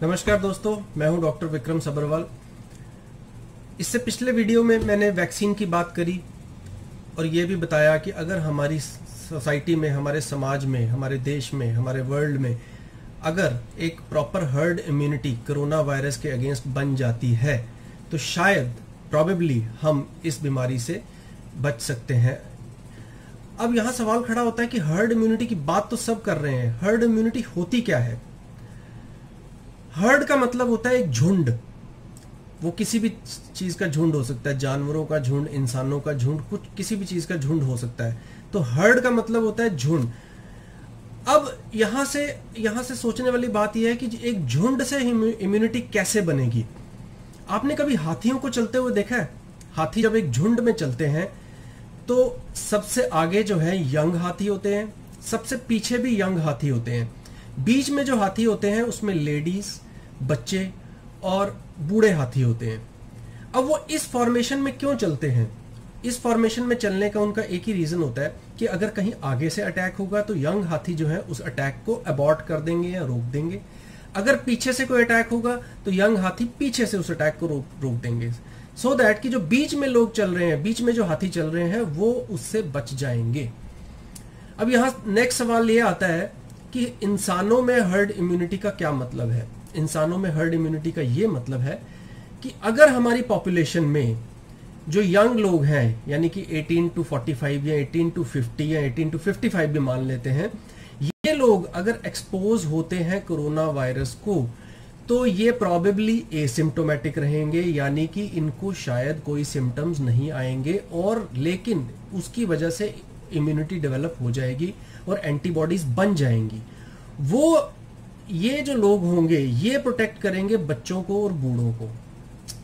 नमस्कार दोस्तों, मैं हूं डॉक्टर विक्रम सब्रवाल। इससे पिछले वीडियो में मैंने वैक्सीन की बात करी और ये भी बताया कि अगर हमारी सोसाइटी में, हमारे समाज में, हमारे देश में, हमारे वर्ल्ड में अगर एक proper herd immunity corona virus के अगेंस्ट बन जाती है तो शायद प्रॉबेबली हम इस बीमारी से बच सकते हैं। अब यहाँ सवाल खड़ा होता है कि हर्ड इम्यूनिटी की बात तो सब कर रहे हैं, हर्ड इम्यूनिटी होती क्या है? हर्ड का मतलब होता है एक झुंड। वो किसी भी चीज का झुंड हो सकता है, जानवरों का झुंड, इंसानों का झुंड, कुछ किसी भी चीज का झुंड हो सकता है। तो हर्ड का मतलब होता है झुंड। अब यहां से सोचने वाली बात यह है कि एक झुंड से इम्यूनिटी कैसे बनेगी। आपने कभी हाथियों को चलते हुए देखा है? हाथी जब एक झुंड में चलते हैं तो सबसे आगे जो है यंग हाथी होते हैं, सबसे पीछे भी यंग हाथी होते हैं, बीच में जो हाथी होते हैं उसमें लेडीज, बच्चे और बूढ़े हाथी होते हैं। अब वो इस फॉर्मेशन में क्यों चलते हैं? इस फॉर्मेशन में चलने का उनका एक ही रीजन होता है कि अगर कहीं आगे से अटैक होगा तो यंग हाथी जो है उस अटैक को अबॉर्ट कर देंगे या रोक देंगे। अगर पीछे से कोई अटैक होगा तो यंग हाथी पीछे से उस अटैक को रोक देंगे, सो दैट कि जो बीच में लोग चल रहे हैं, बीच में जो हाथी चल रहे हैं वो उससे बच जाएंगे। अब यहां नेक्स्ट सवाल ये आता है कि इंसानों में हर्ड इम्यूनिटी का क्या मतलब है? इंसानों में हर्ड इम्यूनिटी का ये मतलब है कि अगर हमारी पॉपुलेशन में जो यंग लोग हैं, यानी कि 18 to 45 या 18 to 50 या 18 to 55 भी मान लेते हैं, ये लोग अगर एक्सपोज होते हैं कोरोना वायरस को तो ये प्रॉबेबली एसिम्प्टोमेटिक रहेंगे, यानी कि इनको शायद कोई सिम्टम्स नहीं आएंगे और लेकिन उसकी वजह से इम्यूनिटी डेवलप हो जाएगी और एंटीबॉडीज बन जाएंगी। वो ये जो लोग होंगे ये प्रोटेक्ट करेंगे बच्चों को और बूढ़ों को,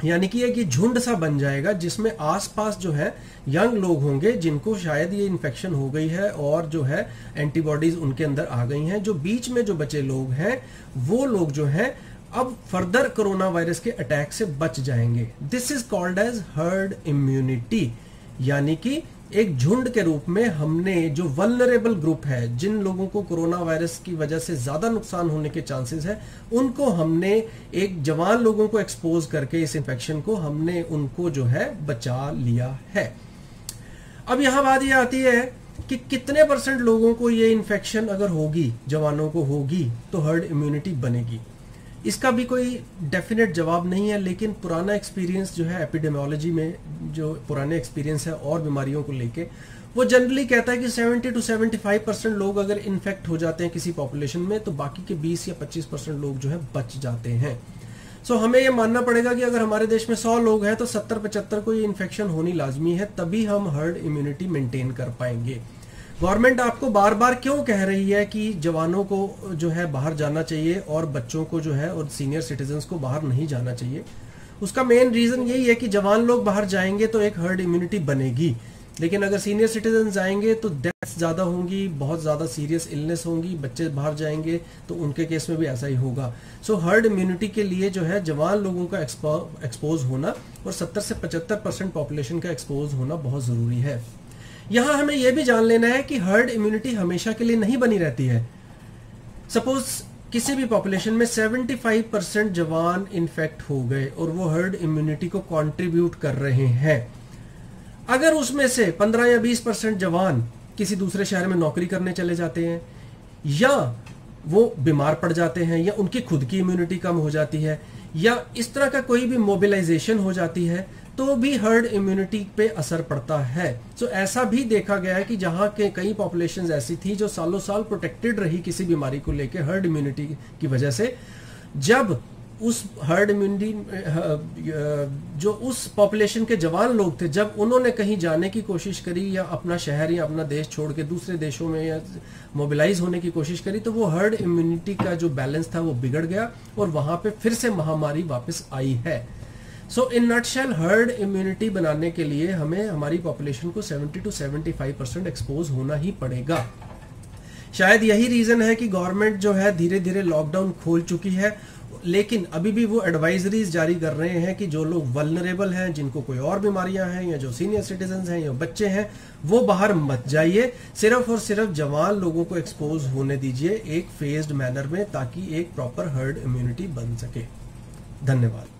यानी कि एक ये झुंड सा बन जाएगा जिसमें आसपास जो है यंग लोग होंगे जिनको शायद ये इन्फेक्शन हो गई है और जो है एंटीबॉडीज उनके अंदर आ गई हैं। जो बीच में जो बचे लोग हैं वो लोग जो हैं अब फर्दर कोरोना वायरस के अटैक से बच जाएंगे। This is called as herd immunity, यानी कि एक झुंड के रूप में हमने जो वल्नरेबल ग्रुप है, जिन लोगों को कोरोना वायरस की वजह से ज्यादा नुकसान होने के चांसेस है, उनको हमने एक जवान लोगों को एक्सपोज करके इस इन्फेक्शन को हमने उनको जो है बचा लिया है। अब यहां बात यह आती है कि कितने % लोगों को ये इन्फेक्शन अगर होगी, जवानों को होगी, तो हर्ड इम्यूनिटी बनेगी। इसका भी कोई डेफिनेट जवाब नहीं है, लेकिन पुराना एक्सपीरियंस जो है एपिडेमियोलॉजी में, जो पुराने एक्सपीरियंस है और बीमारियों को लेके, वो जनरली कहता है कि 70 to 75% लोग अगर इन्फेक्ट हो जाते हैं किसी पॉपुलेशन में तो बाकी के 20 या 25% लोग जो है बच जाते हैं। सो हमें ये मानना पड़ेगा कि अगर हमारे देश में 100 लोग हैं तो 70-75 को ये इन्फेक्शन होनी लाजमी है, तभी हम हर्ड इम्यूनिटी मेंटेन कर पाएंगे। गवर्नमेंट आपको बार बार क्यों कह रही है कि जवानों को जो है बाहर जाना चाहिए और बच्चों को जो है और सीनियर सिटीजन्स को बाहर नहीं जाना चाहिए? उसका मेन रीजन यही है कि जवान लोग बाहर जाएंगे तो एक हर्ड इम्यूनिटी बनेगी, लेकिन अगर सीनियर सिटीजन जाएंगे तो डेथ्स ज्यादा होंगी, बहुत ज्यादा सीरियस इलनेस होंगी। बच्चे बाहर जाएंगे तो उनके केस में भी ऐसा ही होगा। सो हर्ड इम्यूनिटी के लिए जो है जवान लोगों का एक्सपोज होना और 70 से 75% पॉपुलेशन का एक्सपोज होना बहुत जरूरी है। यहां हमें यह भी जान लेना है कि हर्ड इम्यूनिटी हमेशा के लिए नहीं बनी रहती है। सपोज किसी भी पॉपुलेशन में 75% जवान इन्फेक्ट हो गए और वो हर्ड इम्यूनिटी को कंट्रीब्यूट कर रहे हैं। अगर उसमें से 15 या 20% जवान किसी दूसरे शहर में नौकरी करने चले जाते हैं, या वो बीमार पड़ जाते हैं, या उनकी खुद की इम्यूनिटी कम हो जाती है, या इस तरह का कोई भी मोबिलाइजेशन हो जाती है, तो भी हर्ड इम्यूनिटी पे असर पड़ता है। सो ऐसा भी देखा गया है कि जहां के कई पॉपुलेशंस ऐसी थी जो सालों साल प्रोटेक्टेड रही किसी बीमारी को लेके हर्ड इम्यूनिटी की वजह से, जब उस हर्ड इम्यूनिटी जो उस पॉपुलेशन के जवान लोग थे, जब उन्होंने कहीं जाने की कोशिश करी या अपना शहर या अपना देश छोड़ के दूसरे देशों में या मोबिलाइज होने की कोशिश करी, तो वो हर्ड इम्यूनिटी का जो बैलेंस था वो बिगड़ गया और वहां पे फिर से महामारी वापस आई है। सो इन नटशेल हर्ड इम्यूनिटी बनाने के लिए हमें हमारी पॉपुलेशन को 70 to 75% एक्सपोज होना ही पड़ेगा। शायद यही रीजन है कि गवर्नमेंट जो है धीरे धीरे लॉकडाउन खोल चुकी है लेकिन अभी भी वो एडवाइजरीज जारी कर रहे हैं कि जो लोग वल्नरेबल हैं, जिनको कोई और बीमारियां हैं, या जो सीनियर सिटीजन हैं या बच्चे हैं, वो बाहर मत जाइए। सिर्फ और सिर्फ जवान लोगों को एक्सपोज होने दीजिए एक फेज्ड मैनर में, ताकि एक प्रॉपर हर्ड इम्यूनिटी बन सके। धन्यवाद।